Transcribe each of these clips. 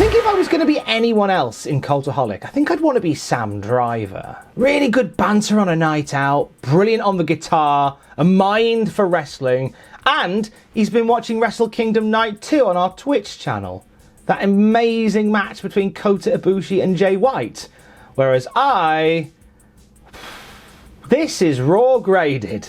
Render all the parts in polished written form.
think if I was going to be anyone else in Cultaholic, I think I'd want to be Sam Driver. Really good banter on a night out, brilliant on the guitar, a mind for wrestling, and he's been watching Wrestle Kingdom Night 2 on our Twitch channel. That amazing match between Kota Ibushi and Jay White. Whereas this is Raw Graded.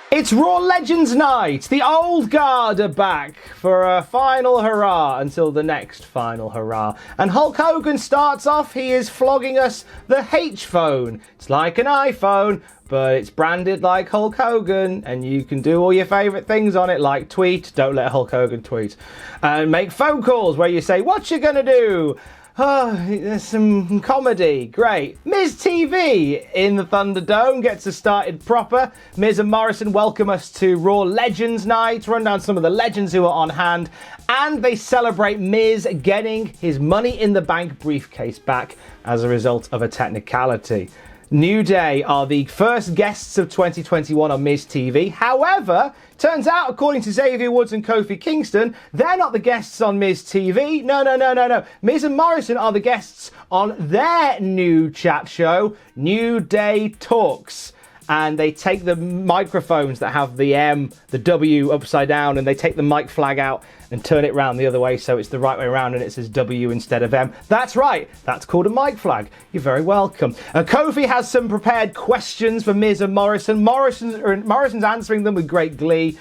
It's Raw Legends Night! The old guard are back for a final hurrah until the next final hurrah. And Hulk Hogan starts off, he is flogging us the H-phone. It's like an iPhone, but it's branded like Hulk Hogan, and you can do all your favourite things on it, like tweet, don't let Hulk Hogan tweet, and make phone calls where you say, what you gonna do? Oh, there's some comedy. Great. Miz TV in the Thunderdome gets us started proper. Miz and Morrison welcome us to Raw Legends Night, run down some of the legends who are on hand, and they celebrate Miz getting his Money in the Bank briefcase back as a result of a technicality. New Day are the first guests of 2021 on Miz TV. However, turns out, according to Xavier Woods and Kofi Kingston, they're not the guests on Miz TV. No. Miz and Morrison are the guests on their new chat show, New Day Talks. And they take the microphones that have the M, the W upside down, and they take the mic flag out and turn it round the other way so it's the right way around and it says W instead of M. That's right, that's called a mic flag. You're very welcome. Kofi has some prepared questions for Miz and Morrison. Morrison's answering them with great glee.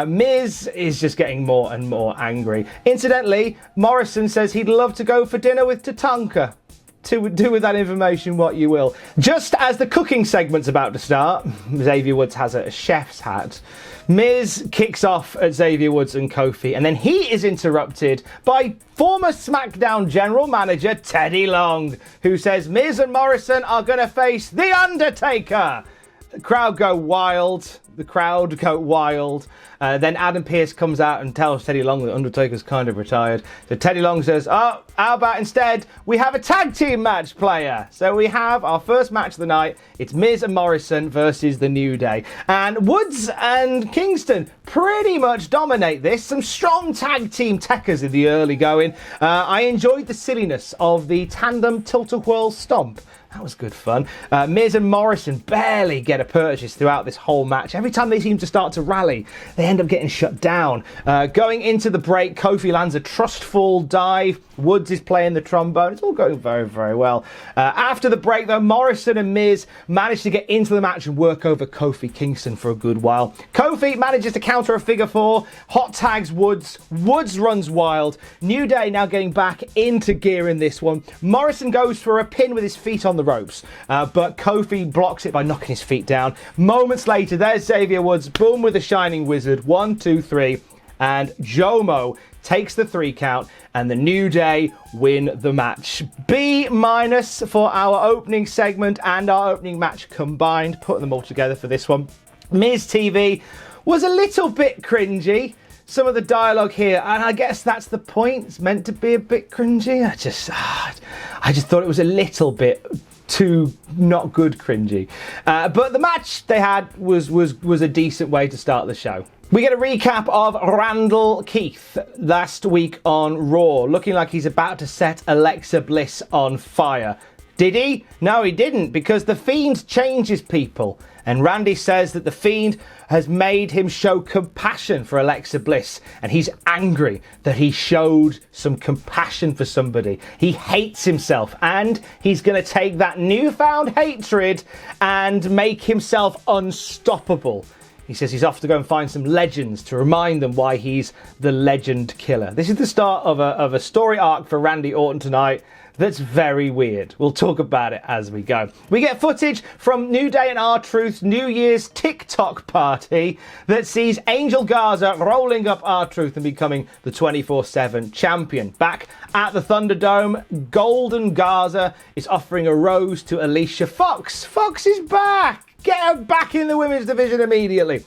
Miz is just getting more and more angry. Incidentally, Morrison says he'd love to go for dinner with Tatanka. To do with that information what you will. Just as the cooking segment's about to start, Xavier Woods has a chef's hat. Miz kicks off at Xavier Woods and Kofi, and then he is interrupted by former SmackDown general manager Teddy Long, who says Miz and Morrison are going to face The Undertaker. The crowd go wild. Then Adam Pearce comes out and tells Teddy Long that Undertaker's kind of retired. So Teddy Long says, oh, how about instead we have a tag team match, player? So we have our first match of the night. It's Miz and Morrison versus the New Day. And Woods and Kingston pretty much dominate this. Some strong tag team techers in the early going. I enjoyed the silliness of the tandem tilt-a-whirl stomp. That was good fun. Miz and Morrison barely get a purchase throughout this whole match. Every time they seem to start to rally, they end up getting shut down. Going into the break, Kofi lands a trustful dive. Woods is playing the trombone. It's all going very, very well. After the break, though, Morrison and Miz manage to get into the match and work over Kofi Kingston for a good while. Kofi manages to counter a figure four. Hot tags Woods. Woods runs wild. New Day now getting back into gear in this one. Morrison goes for a pin with his feet on the ropes, but Kofi blocks it by knocking his feet down. Moments later, there's Xavier Woods, boom with a Shining Wizard, 1, 2, 3, and Jomo takes the 3 count, and the New Day win the match. B- for our opening segment and our opening match combined, putting them all together for this one. Miz TV was a little bit cringy. Some of the dialogue here, and I guess that's the point. It's meant to be a bit cringy. I just thought it was a little bit too not good cringy. But the match they had was a decent way to start the show. We get a recap of Randall Keith last week on Raw, looking like he's about to set Alexa Bliss on fire. Did he? No, he didn't, because the Fiend changes people. And Randy says that the Fiend has made him show compassion for Alexa Bliss. And he's angry that he showed some compassion for somebody. He hates himself. And he's going to take that newfound hatred and make himself unstoppable. He says he's off to go and find some legends to remind them why he's the legend killer. This is the start of a story arc for Randy Orton tonight. That's very weird. We'll talk about it as we go. We get footage from New Day and R-Truth's New Year's TikTok party that sees Angel Garza rolling up R-Truth and becoming the 24/7 champion. Back at the Thunderdome, Golden Garza is offering a rose to Alicia Fox. Fox is back! Get her back in the women's division immediately.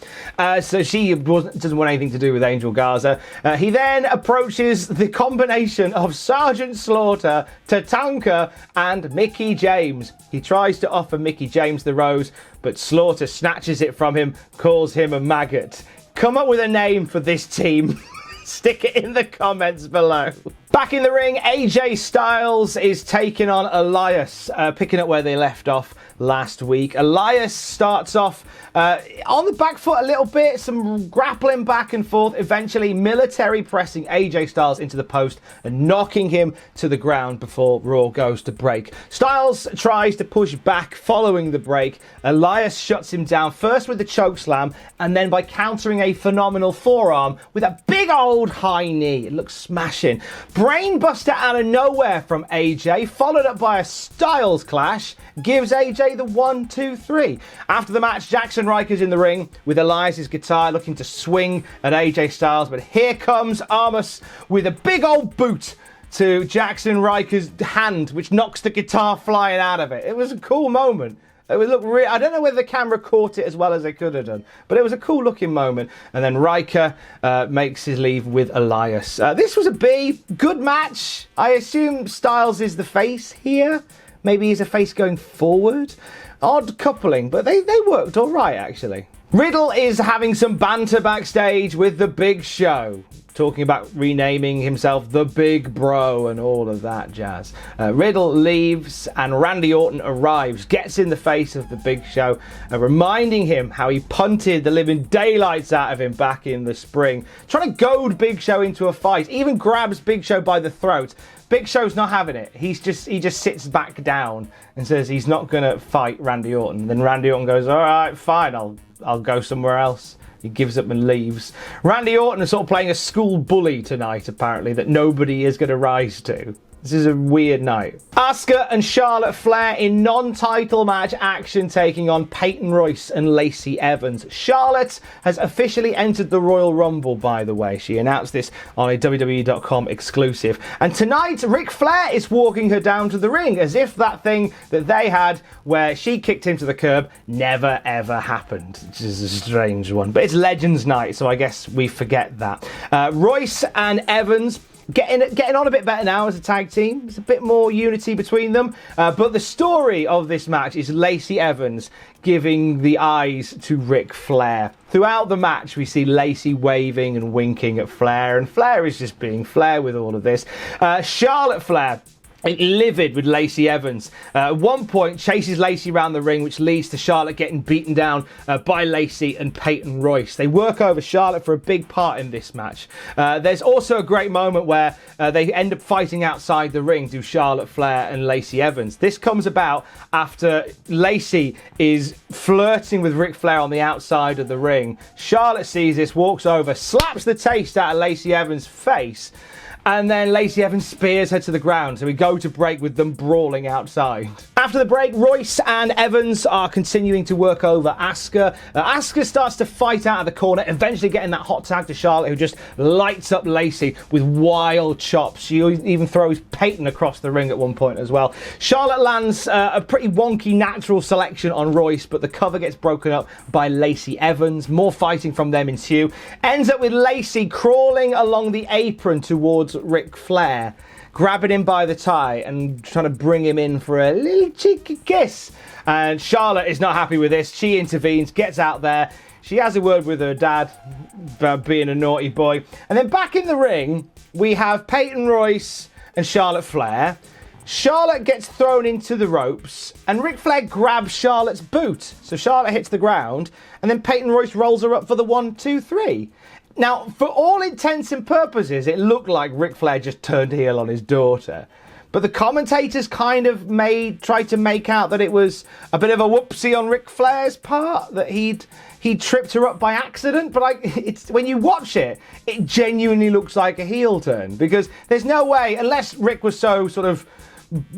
So she doesn't want anything to do with Angel Garza. He then approaches the combination of Sergeant Slaughter, Tatanka, and Mickie James. He tries to offer Mickie James the rose, but Slaughter snatches it from him, calls him a maggot. Come up with a name for this team. Stick it in the comments below. Back in the ring, AJ Styles is taking on Elias, picking up where they left off last week. Elias starts off on the back foot a little bit, some grappling back and forth, eventually military pressing AJ Styles into the post and knocking him to the ground before Raw goes to break. Styles tries to push back following the break. Elias shuts him down, first with the choke slam and then by countering a phenomenal forearm with a big old high knee. It looks smashing. Brainbuster out of nowhere from AJ, followed up by a Styles clash, gives AJ the 1, 2, 3. After the match, Jackson Ryker's in the ring with Elias' guitar looking to swing at AJ Styles, but here comes Amos with a big old boot to Jackson Ryker's hand, which knocks the guitar flying out of it. It was a cool moment. It would look I don't know whether the camera caught it as well as they could have done, but it was a cool looking moment. And then Ryker makes his leave with Elias. This was a B. Good match. I assume Styles is the face here. Maybe he's a face going forward. Odd coupling, but they worked all right, actually. Riddle is having some banter backstage with the Big Show, talking about renaming himself the Big Bro and all of that jazz. Riddle leaves and Randy Orton arrives, gets in the face of the Big Show, reminding him how he punted the living daylights out of him back in the spring, trying to goad Big Show into a fight, even grabs Big Show by the throat. Big Show's not having it. He just sits back down and says he's not going to fight Randy Orton. Then Randy Orton goes, all right, fine, I'll go somewhere else. He gives up and leaves. Randy Orton is sort of playing a school bully tonight, apparently, that nobody is going to rise to. This is a weird night. Asuka and Charlotte Flair in non-title match action taking on Peyton Royce and Lacey Evans. Charlotte has officially entered the Royal Rumble, by the way. She announced this on a WWE.com exclusive. And tonight, Ric Flair is walking her down to the ring as if that thing that they had where she kicked him to the curb never ever happened, which is a strange one. But it's Legends Night, so I guess we forget that. Royce and Evans getting on a bit better now as a tag team. There's a bit more unity between them. But the story of this match is Lacey Evans giving the eyes to Ric Flair. Throughout the match, we see Lacey waving and winking at Flair, and Flair is just being Flair with all of this. Charlotte Flair, livid with Lacey Evans. At one point, chases Lacey around the ring, which leads to Charlotte getting beaten down by Lacey and Peyton Royce. They work over Charlotte for a big part in this match. There's also a great moment where they end up fighting outside the ring, do Charlotte Flair and Lacey Evans. This comes about after Lacey is flirting with Ric Flair on the outside of the ring. Charlotte sees this, walks over, slaps the taste out of Lacey Evans' face, and then Lacey Evans spears her to the ground, so we go to break with them brawling outside. After the break, Royce and Evans are continuing to work over Asuka. Asuka starts to fight out of the corner, eventually getting that hot tag to Charlotte, who just lights up Lacey with wild chops. She even throws Peyton across the ring at one point as well. Charlotte lands a pretty wonky natural selection on Royce, but the cover gets broken up by Lacey Evans. More fighting from them ensue. Ends up with Lacey crawling along the apron towards Ric Flair, grabbing him by the tie and trying to bring him in for a little cheeky kiss. And Charlotte is not happy with this. She intervenes, gets out there. She has a word with her dad about being a naughty boy. And then back in the ring, we have Peyton Royce and Charlotte Flair. Charlotte gets thrown into the ropes and Ric Flair grabs Charlotte's boot. So Charlotte hits the ground and then Peyton Royce rolls her up for the 1, 2, 3. Now, for all intents and purposes, it looked like Ric Flair just turned heel on his daughter. But the commentators kind of tried to make out that it was a bit of a whoopsie on Ric Flair's part, that he'd tripped her up by accident. But it's when you watch it, it genuinely looks like a heel turn. Because there's no way, unless Rick was so sort of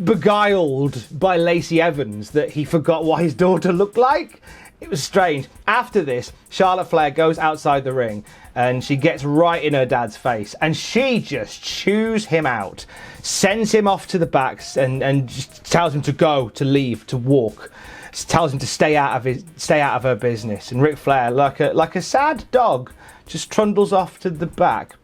beguiled by Lacey Evans that he forgot what his daughter looked like. It was strange. After this, Charlotte Flair goes outside the ring and she gets right in her dad's face and she just chews him out, sends him off to the back and just tells him to go, to leave, to walk. tells him to stay out of her business. And Ric Flair, like a sad dog, just trundles off to the back.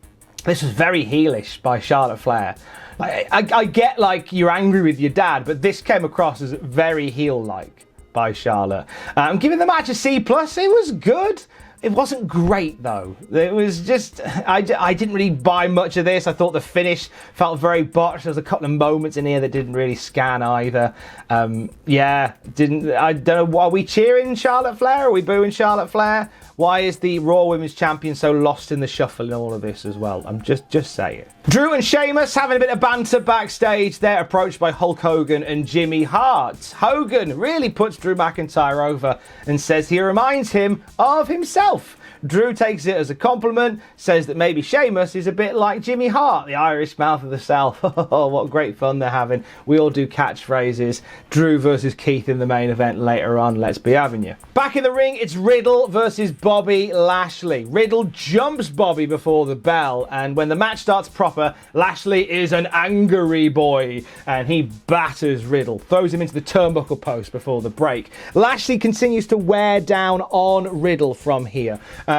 This was very heelish by Charlotte Flair. I get like you're angry with your dad, but this came across as very heel-like by Charlotte. I'm giving the match a C+. It was good. It wasn't great though. It was just, I didn't really buy much of this. I thought the finish felt very botched. There was a couple of moments in here that didn't really scan either. I don't know, are we cheering Charlotte Flair? Are we booing Charlotte Flair? Why is the Raw Women's Champion so lost in the shuffle in all of this as well? I'm just saying. Drew and Sheamus having a bit of banter backstage. They're approached by Hulk Hogan and Jimmy Hart. Hogan really puts Drew McIntyre over and says he reminds him of himself. Drew takes it as a compliment, says that maybe Sheamus is a bit like Jimmy Hart, the Irish mouth of the South. Oh, what great fun they're having. We all do catchphrases. Drew versus Keith in the main event later on. Let's be having you. Back in the ring, it's Riddle versus Bobby Lashley. Riddle jumps Bobby before the bell, and when the match starts proper, Lashley is an angry boy, and he batters Riddle, throws him into the turnbuckle post before the break. Lashley continues to wear down on Riddle from here.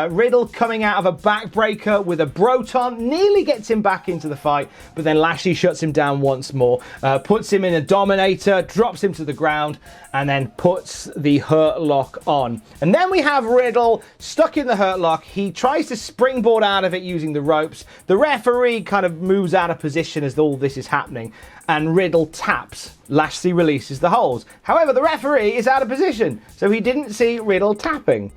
Riddle coming out of a backbreaker with a Broton, nearly gets him back into the fight, but then Lashley shuts him down once more, puts him in a Dominator, drops him to the ground, and then puts the Hurt Lock on. And then we have Riddle stuck in the Hurt Lock. He tries to springboard out of it using the ropes. The referee kind of moves out of position as all this is happening, and Riddle taps. Lashley releases the holds. However, the referee is out of position, so he didn't see Riddle tapping.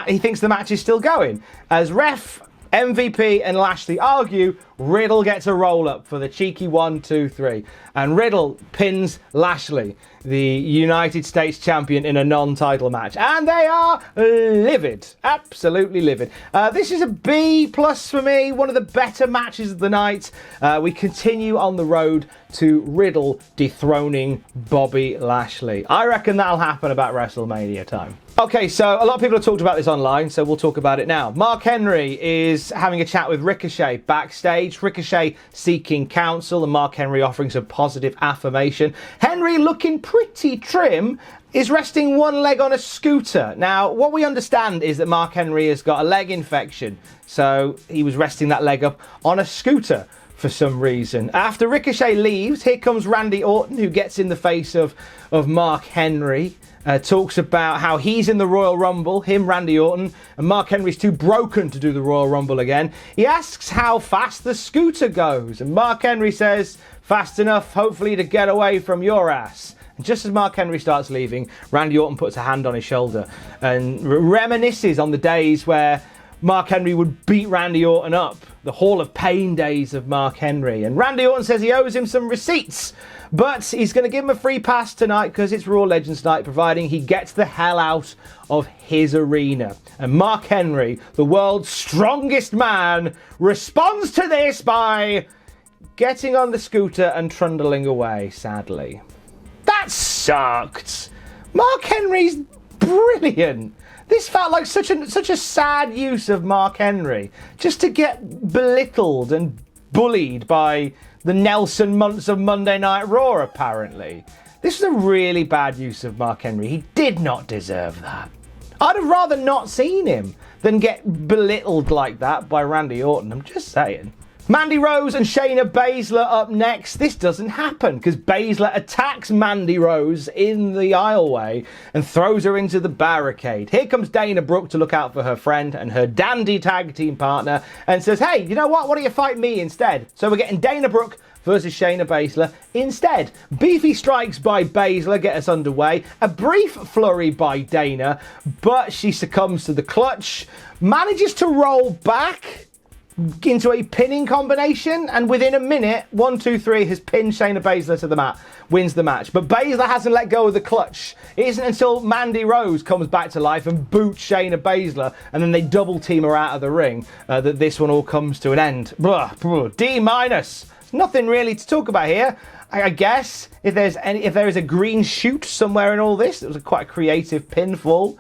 He thinks the match is still going. As ref, MVP and Lashley argue, Riddle gets a roll-up for the cheeky 1, 2, 3. And Riddle pins Lashley, the United States champion, in a non-title match. And they are livid. Absolutely livid. This is a B+ for me. One of the better matches of the night. We continue on the road to Riddle dethroning Bobby Lashley. I reckon that'll happen about WrestleMania time. Okay, so a lot of people have talked about this online, so we'll talk about it now. Mark Henry is having a chat with Ricochet backstage. Ricochet seeking counsel and Mark Henry offering some positive affirmation. Henry, looking pretty trim, is resting one leg on a scooter. Now, what we understand is that Mark Henry has got a leg infection, so he was resting that leg up on a scooter for some reason. After Ricochet leaves, here comes Randy Orton, who gets in the face of Mark Henry. Talks about how he's in the Royal Rumble, him, Randy Orton, and Mark Henry's too broken to do the Royal Rumble again. He asks how fast the scooter goes, and Mark Henry says, fast enough, hopefully, to get away from your ass. And just as Mark Henry starts leaving, Randy Orton puts a hand on his shoulder and reminisces on the days where Mark Henry would beat Randy Orton up, the Hall of Pain days of Mark Henry. And Randy Orton says he owes him some receipts, but he's going to give him a free pass tonight because it's Raw Legends Night, providing he gets the hell out of his arena. And Mark Henry, the world's strongest man, responds to this by getting on the scooter and trundling away, sadly. That sucked. Mark Henry's brilliant. This felt like such a sad use of Mark Henry, just to get belittled and bullied by the Nelson months of Monday Night Raw, apparently. This was a really bad use of Mark Henry. He did not deserve that. I'd have rather not seen him than get belittled like that by Randy Orton. I'm just saying. Mandy Rose and Shayna Baszler up next. This doesn't happen because Baszler attacks Mandy Rose in the aisleway and throws her into the barricade. Here comes Dana Brooke to look out for her friend and her dandy tag team partner and says, hey, you know what? Why don't you fight me instead? So we're getting Dana Brooke versus Shayna Baszler instead. Beefy strikes by Baszler get us underway. A brief flurry by Dana, but she succumbs to the clutch, manages to roll back into a pinning combination, and within a minute, 1, 2, 3 has pinned Shayna Baszler to the mat, wins the match. But Baszler hasn't let go of the clutch. It isn't until Mandy Rose comes back to life and boots Shayna Baszler, and then they double team her out of the ring, that this one all comes to an end. D-. Nothing really to talk about here. I guess if there is a green shoot somewhere in all this, it was quite a creative pinfall.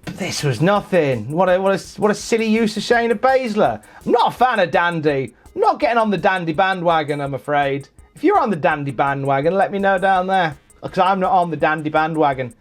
But this was nothing. What a silly use of Shayna Baszler. I'm not a fan of Dandy. I'm not getting on the Dandy bandwagon, I'm afraid. If you're on the Dandy bandwagon, let me know down there. because I'm not on the dandy bandwagon.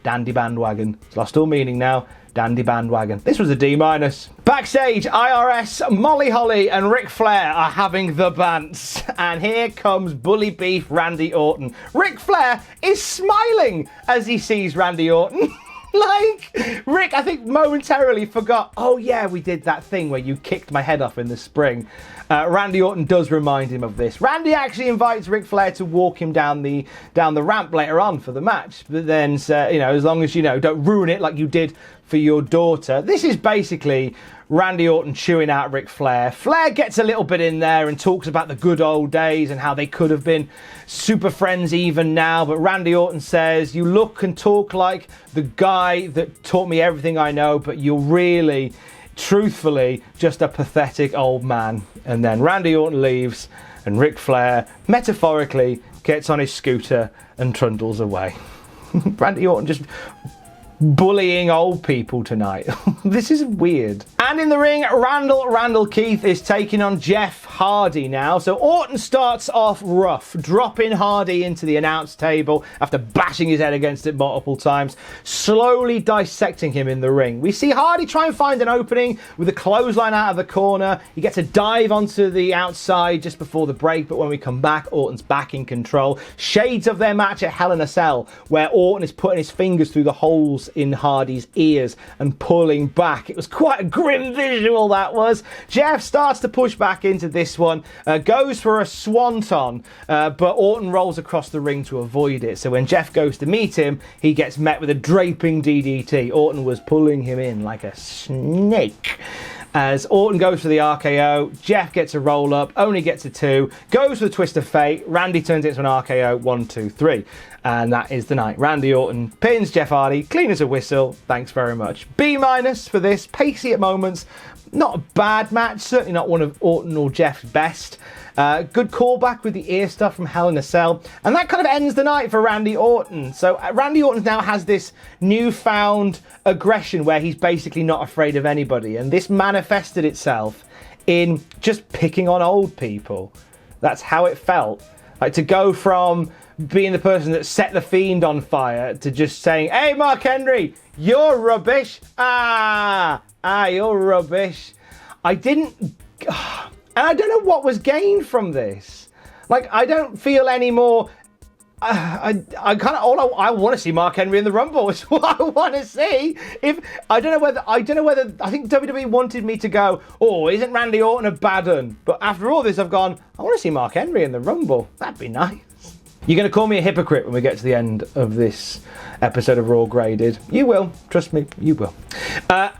Dandy bandwagon. It's lost all meaning now. Dandy bandwagon. This was a D-. Backstage, IRS, Molly Holly and Ric Flair are having the bants. And here comes Bully Beef Randy Orton. Ric Flair is smiling as he sees Randy Orton. Like, Rick, I think, momentarily forgot, oh yeah, we did that thing where you kicked my head off in the spring. Randy Orton does remind him of this. Randy actually invites Ric Flair to walk him down the ramp later on for the match. But then, as long as, don't ruin it like you did for your daughter. This is basically Randy Orton chewing out Ric Flair. Flair gets a little bit in there and talks about the good old days and how they could have been super friends even now. But Randy Orton says, you look and talk like the guy that taught me everything I know, but you're really, truthfully, just a pathetic old man. And then Randy Orton leaves and Ric Flair, metaphorically, gets on his scooter and trundles away. Randy Orton just bullying old people tonight. This is weird. And in the ring, Randall Keith is taking on Jeff Hardy now. So Orton starts off rough, dropping Hardy into the announce table after bashing his head against it multiple times, slowly dissecting him in the ring. We see Hardy try and find an opening with a clothesline out of the corner. He gets a dive onto the outside just before the break, but when we come back, Orton's back in control. Shades of their match at Hell in a Cell, where Orton is putting his fingers through the holes in Hardy's ears and pulling back. It was quite a grim visual, that was. Jeff starts to push back into this one, goes for a swanton, but Orton rolls across the ring to avoid it. So when Jeff goes to meet him, he gets met with a draping DDT. Orton was pulling him in like a snake. As Orton goes for the RKO, Jeff gets a roll up, only gets a 2, goes for the twist of fate, Randy turns it into an RKO, 1, 2, 3. And that is the night. Randy Orton pins Jeff Hardy, clean as a whistle, thanks very much. B- for this, pacey at moments, not a bad match, certainly not one of Orton or Jeff's best. Good callback with the ear stuff from Hell in a Cell. And that kind of ends the night for Randy Orton. So Randy Orton now has this newfound aggression where he's basically not afraid of anybody. And this manifested itself in just picking on old people. That's how it felt. Like, to go from being the person that set the Fiend on fire to just saying, hey, Mark Henry, you're rubbish. You're rubbish. And I don't know what was gained from this. Like, I don't feel any more. I want to see Mark Henry in the Rumble. It's what I want to see. I don't know whether I think WWE wanted me to go, oh, isn't Randy Orton a bad un? But after all this, I've gone, I want to see Mark Henry in the Rumble. That'd be nice. You're going to call me a hypocrite when we get to the end of this episode of Raw Graded. You will. Trust me, you will.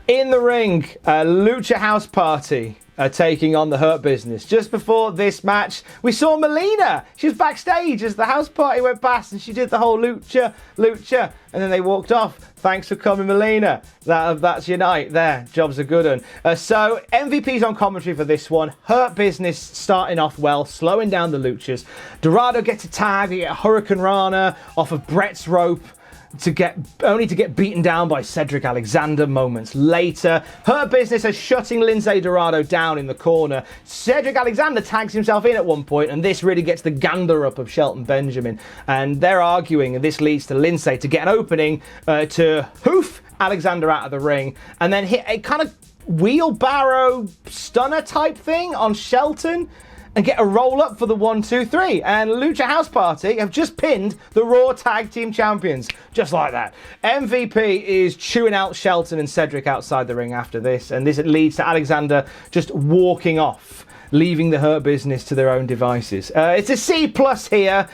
In the ring, Lucha House Party taking on the Hurt Business. Just before this match, we saw Melina. She was backstage as the house party went past and she did the whole lucha, and then they walked off. Thanks for coming, Melina. That's your night there. Job's a good one. So MVP's on commentary for this one. Hurt Business starting off well, slowing down the Luchas. Dorado gets a tag, they get a Hurricane Rana off of Brett's rope, only to get beaten down by Cedric Alexander moments later. Hurt Business are shutting Lindsay Dorado down in the corner. Cedric Alexander tags himself in at one point, and this really gets the gander up of Shelton Benjamin. And they're arguing, and this leads to Lindsay to get an opening to hoof Alexander out of the ring, and then hit a kind of wheelbarrow stunner type thing on Shelton, and get a roll up for the 1, 2, 3. And Lucha House Party have just pinned the Raw Tag Team Champions. Just like that. MVP is chewing out Shelton and Cedric outside the ring after this. And this leads to Alexander just walking off, leaving the Hurt Business to their own devices. It's a C+ here.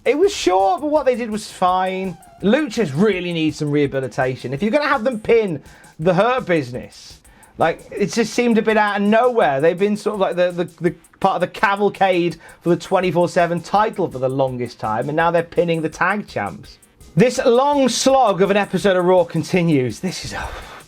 It was short, but what they did was fine. Luchas really need some rehabilitation. If you're going to have them pin the Hurt Business, like, it just seemed a bit out of nowhere. They've been sort of like the part of the cavalcade for the 24/7 title for the longest time, and now they're pinning the tag champs. This long slog of an episode of Raw continues. This is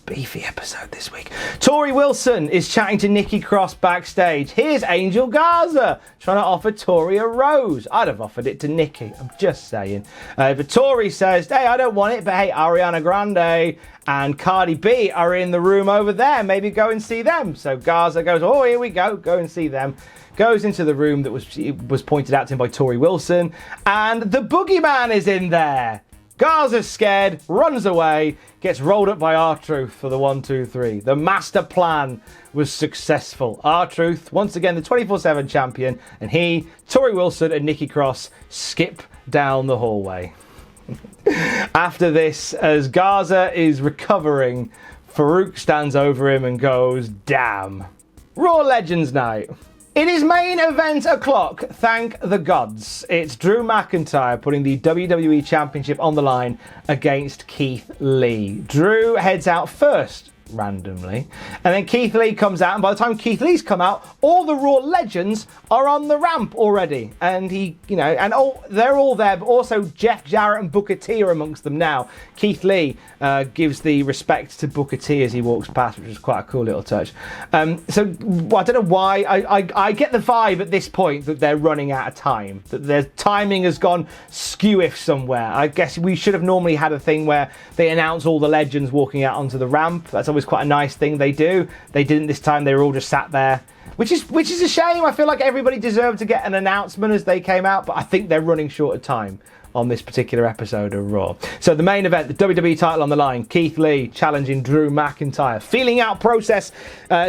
beefy episode this week. Tori Wilson is chatting to Nikki Cross backstage. Here's Angel Garza trying to offer Tori a rose. I'd have offered it to Nikki, I'm just saying. But Tori says, hey, I don't want it, but hey, Ariana Grande and Cardi B are in the room over there. Maybe go and see them. So Garza goes, oh, here we go. Go and see them. Goes into the room that was pointed out to him by Tori Wilson. And the Boogeyman is in there. Garza's scared, runs away, gets rolled up by R-Truth for the 1, 2, 3. The master plan was successful. R-Truth, once again the 24/7 champion, and he, Tori Wilson and Nikki Cross skip down the hallway. After this, as Garza is recovering, Farouk stands over him and goes, damn. Raw Legends Night. It is main event o'clock, thank the gods. It's Drew McIntyre putting the WWE Championship on the line against Keith Lee. Drew heads out first, randomly, and then Keith Lee comes out, and by the time Keith Lee's come out, all the Raw legends are on the ramp already, and they're all there, but also Jeff Jarrett and Booker T are amongst them now. Keith Lee gives the respect to Booker T as he walks past, which is quite a cool little touch. I don't know why, I get the vibe at this point that they're running out of time, that their timing has gone skew-iff somewhere. I guess we should have normally had a thing where they announce all the legends walking out onto the ramp. That's always quite a nice thing they do. They didn't this time. They were all just sat there, which is a shame. I feel like everybody deserved to get an announcement as they came out, but I think they're running short of time on this particular episode of Raw. So the main event, the WWE title on the line, Keith Lee challenging Drew McIntyre. Feeling out process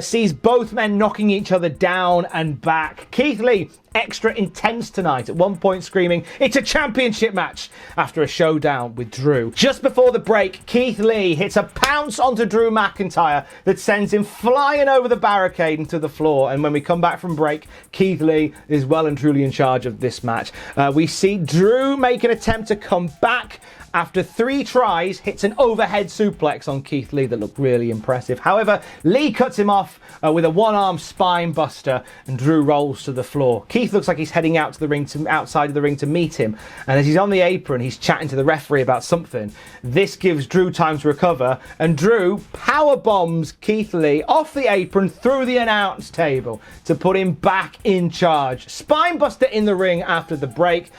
sees both men knocking each other down and back. Keith Lee extra intense tonight, at one point screaming, it's a championship match, after a showdown with Drew. Just before the break, Keith Lee hits a pounce onto Drew McIntyre that sends him flying over the barricade into the floor. And when we come back from break, Keith Lee is well and truly in charge of this match. We see Drew make an attempt to come back. After 3 tries, hits an overhead suplex on Keith Lee that looked really impressive. However, Lee cuts him off with a one-arm spine buster, and Drew rolls to the floor. Keith looks like he's heading out to the ring, outside of the ring to meet him, and as he's on the apron, he's chatting to the referee about something. This gives Drew time to recover, and Drew power bombs Keith Lee off the apron through the announce table to put him back in charge. Spine buster in the ring after the break.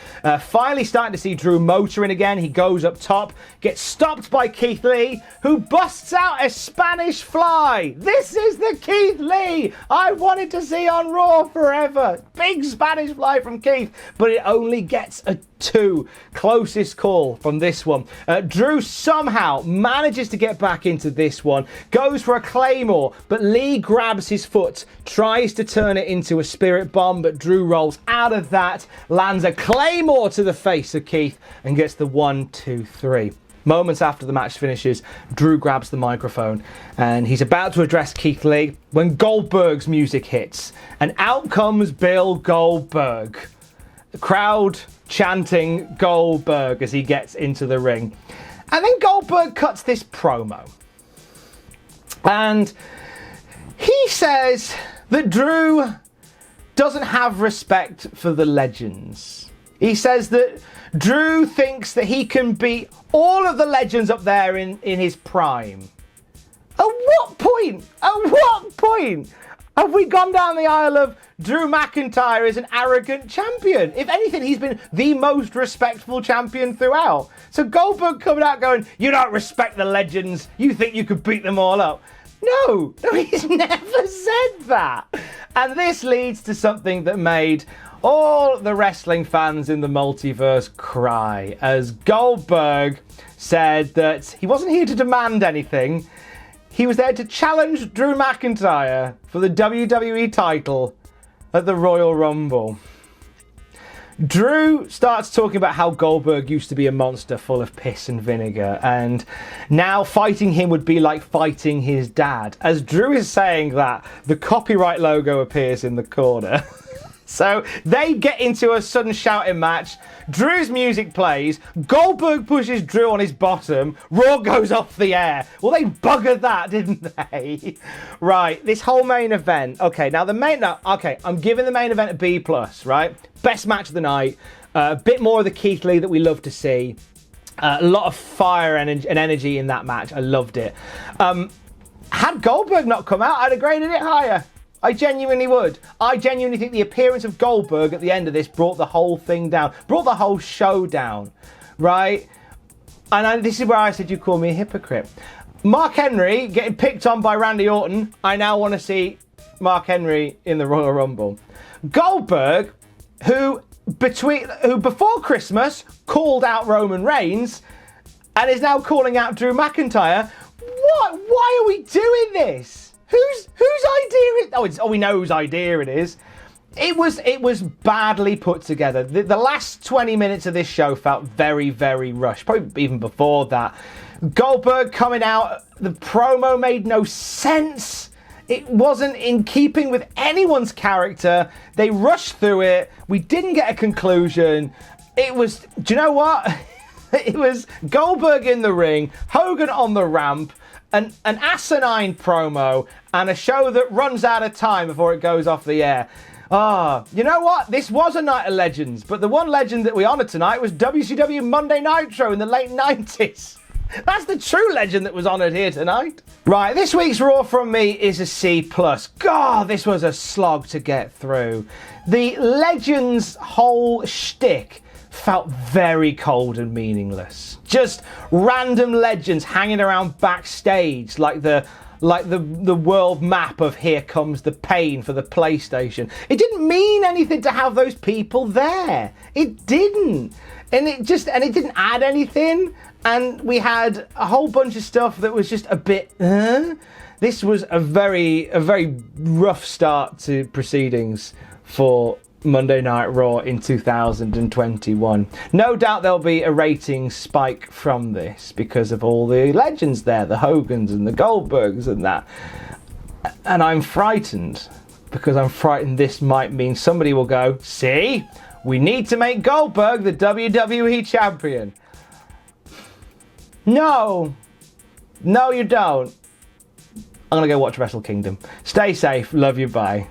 Finally starting to see Drew motoring again. He goes up top, gets stopped by Keith Lee, who busts out a Spanish fly. This is the Keith Lee I wanted to see on Raw forever. Big Spanish fly from Keith, but it only gets a 2. Closest call from this one. Drew somehow manages to get back into this one, goes for a Claymore, but Lee grabs his foot, tries to turn it into a Spirit Bomb, but Drew rolls out of that, lands a Claymore to the face of Keith, and gets the 1, 2, 3. Moments after the match finishes, Drew grabs the microphone and he's about to address Keith Lee when Goldberg's music hits, and out comes Bill Goldberg. The crowd chanting Goldberg as he gets into the ring. And then Goldberg cuts this promo. And he says that Drew doesn't have respect for the legends. He says that Drew thinks that he can beat all of the legends up there in his prime. At what point? At what point have we gone down the aisle of Drew McIntyre is an arrogant champion? If anything, he's been the most respectful champion throughout. So Goldberg coming out going, you don't respect the legends, you think you could beat them all up. No, he's never said that. And this leads to something that made all the wrestling fans in the multiverse cry, as Goldberg said that he wasn't here to demand anything. He was there to challenge Drew McIntyre for the WWE title at the Royal Rumble. Drew starts talking about how Goldberg used to be a monster full of piss and vinegar, and now fighting him would be like fighting his dad. As Drew is saying that, the copyright logo appears in the corner. So they get into a sudden shouting match. Drew's music plays. Goldberg pushes Drew on his bottom. Raw goes off the air. Well, they buggered that, didn't they? Right, this whole main event. Okay, now I'm giving the main event a B+, right? Best match of the night. A bit more of the Keith Lee that we love to see. A lot of fire and energy in that match. I loved it. Had Goldberg not come out, I'd have graded it higher. I genuinely would. I genuinely think the appearance of Goldberg at the end of this brought the whole thing down, brought the whole show down, right? And this is where I said you call me a hypocrite. Mark Henry getting picked on by Randy Orton. I now want to see Mark Henry in the Royal Rumble. Goldberg, who before Christmas called out Roman Reigns and is now calling out Drew McIntyre. What? Why are we doing this? Whose idea is? Oh, we know whose idea it is. It was badly put together. The last 20 minutes of this show felt very, very rushed. Probably even before that. Goldberg coming out, the promo made no sense. It wasn't in keeping with anyone's character. They rushed through it. We didn't get a conclusion. It was, do you know what? It was Goldberg in the ring, Hogan on the ramp, an asinine promo, and a show that runs out of time before it goes off the air. You know what? This was a night of legends, but the one legend that we honoured tonight was WCW Monday Nitro in the late 90s. That's the true legend that was honoured here tonight. Right, this week's Raw from me is a C+. God, this was a slog to get through. The Legends' whole shtick felt very cold and meaningless. Just random legends hanging around backstage like the world map of Here Comes the Pain for the PlayStation. It didn't mean anything to have those people there. It didn't. And it didn't add anything. And we had a whole bunch of stuff that was just a bit, This was a very rough start to proceedings for Monday Night Raw in 2021. No doubt there'll be a rating spike from this because of all the legends there, the Hogans and the Goldbergs and that. And I'm frightened because I'm frightened this might mean somebody will go, see, we need to make Goldberg the WWE champion. No, you don't. I'm going to go watch Wrestle Kingdom. Stay safe. Love you. Bye.